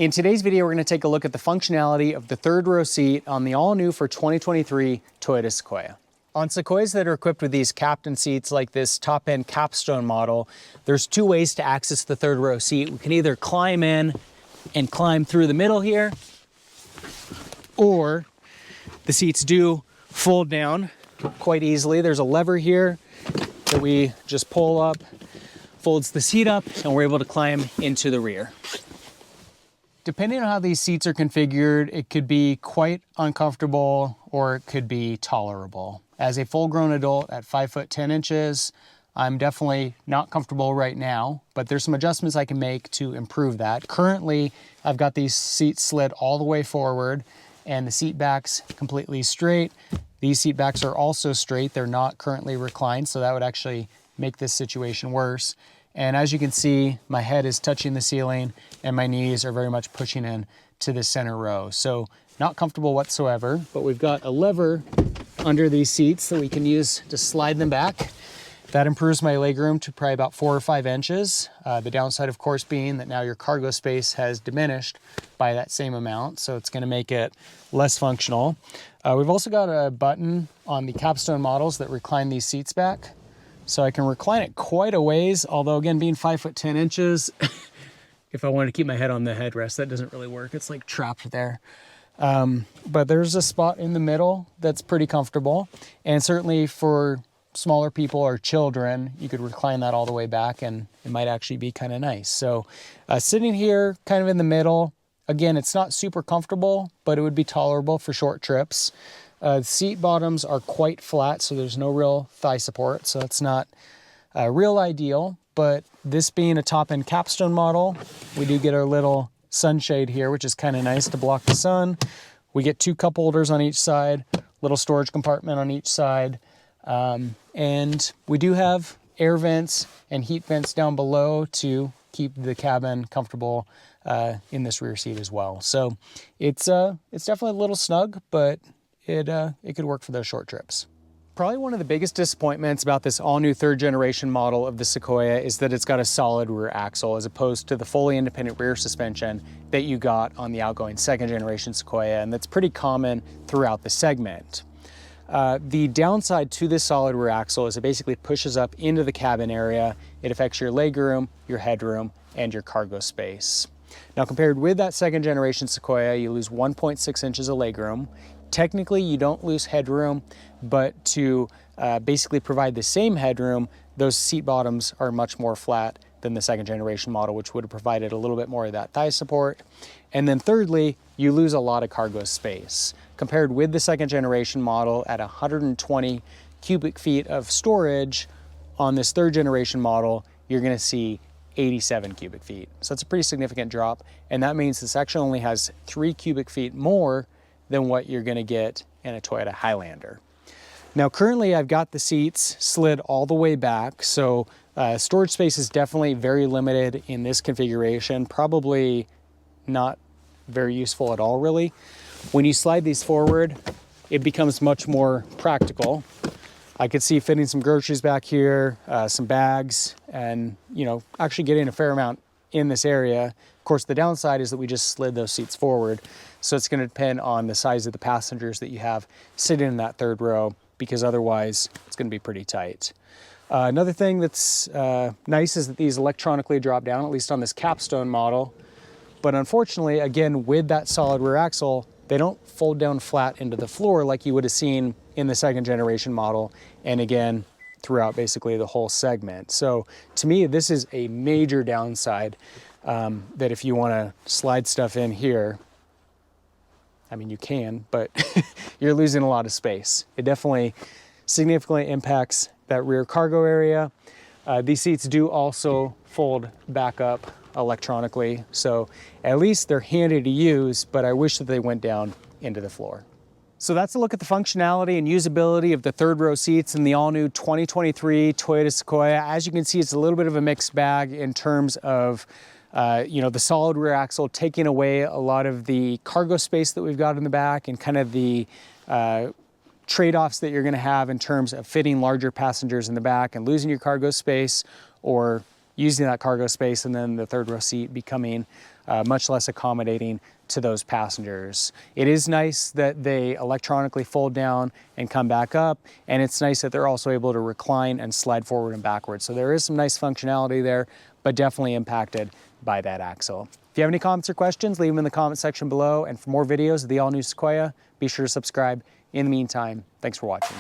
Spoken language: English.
In today's video, we're going to take a look at the functionality of the third row seat on the all-new for 2023 Toyota Sequoia. On Sequoias that are equipped with these captain seats like this top-end capstone model, there's two ways to access the third row seat. We can either climb in and climb through the middle here, or the seats do fold down quite easily. There's a lever here that we just pull up, folds the seat up, and we're able to climb into the rear. Depending on how these seats are configured, it could be quite uncomfortable or it could be tolerable. As a full-grown adult at 5 foot 10 inches, I'm definitely not comfortable right now, but there's some adjustments I can make to improve that. Currently, I've got these seats slid all the way forward and the seat backs completely straight. These seat backs are also straight. They're not currently reclined, so that would actually make this situation worse. And as you can see, my head is touching the ceiling and my knees are very much pushing in to the center row. So not comfortable whatsoever, but we've got a lever under these seats that we can use to slide them back. That improves my legroom to probably about 4 or 5 inches. The downside, of course, being that now your cargo space has diminished by that same amount, so it's going to make it less functional. We've also got a button on the capstone models that recline these seats back. So I can recline it quite a ways, although again, being 5 foot 10 inches, if I wanted to keep my head on the headrest, that doesn't really work. It's like trapped there. But there's a spot in the middle that's pretty comfortable. And certainly for smaller people or children, you could recline that all the way back and it might actually be kind of nice. So sitting here kind of in the middle, again, it's not super comfortable, but it would be tolerable for short trips. The seat bottoms are quite flat, so there's no real thigh support, so it's not real ideal. But this being a top-end capstone model, we do get our little sunshade here, which is kind of nice to block the sun. We get 2 cup holders on each side, little storage compartment on each side, and we do have air vents and heat vents down below to keep the cabin comfortable in this rear seat as well. So it's definitely a little snug, but it could work for those short trips. Probably one of the biggest disappointments about this all-new third generation model of the Sequoia is that it's got a solid rear axle as opposed to the fully independent rear suspension that you got on the outgoing second generation Sequoia, and that's pretty common throughout the segment. The downside to this solid rear axle is it basically pushes up into the cabin area. It affects your legroom, your headroom, and your cargo space. Now, compared with that second generation Sequoia, you lose 1.6 inches of legroom. Technically, you don't lose headroom, but to basically provide the same headroom, those seat bottoms are much more flat than the second generation model, which would have provided a little bit more of that thigh support. And then thirdly, you lose a lot of cargo space. Compared with the second generation model at 120 cubic feet of storage, on this third generation model, you're gonna see 87 cubic feet. So that's a pretty significant drop. And that means this actually only has 3 cubic feet more than what you're gonna get in a Toyota Highlander. Now currently I've got the seats slid all the way back, so storage space is definitely very limited in this configuration, probably not very useful at all really. When you slide these forward, it becomes much more practical. I could see fitting some groceries back here, some bags, and actually getting a fair amount in this area. Of course, the downside is that we just slid those seats forward. So it's gonna depend on the size of the passengers that you have sitting in that third row, because otherwise it's gonna be pretty tight. Another thing that's nice is that these electronically drop down, at least on this capstone model. But unfortunately, again, with that solid rear axle, they don't fold down flat into the floor like you would have seen in the second generation model. And again, throughout basically the whole segment. So to me, this is a major downside that if you wanna slide stuff in here, I mean, you can, but you're losing a lot of space. It definitely significantly impacts that rear cargo area. These seats do also fold back up electronically, so at least they're handy to use, but I wish that they went down into the floor. So that's a look at the functionality and usability of the third row seats in the all-new 2023 Toyota Sequoia. As you can see, it's a little bit of a mixed bag in terms of the solid rear axle taking away a lot of the cargo space that we've got in the back and kind of the trade-offs that you're going to have in terms of fitting larger passengers in the back and losing your cargo space, or using that cargo space and then the third row seat becoming much less accommodating to those passengers. It is nice that they electronically fold down and come back up, and it's nice that they're also able to recline and slide forward and backwards. So there is some nice functionality there, but definitely impacted by that axle. If you have any comments or questions, leave them in the comment section below. And for more videos of the all-new Sequoia, be sure to subscribe. In the meantime, thanks for watching.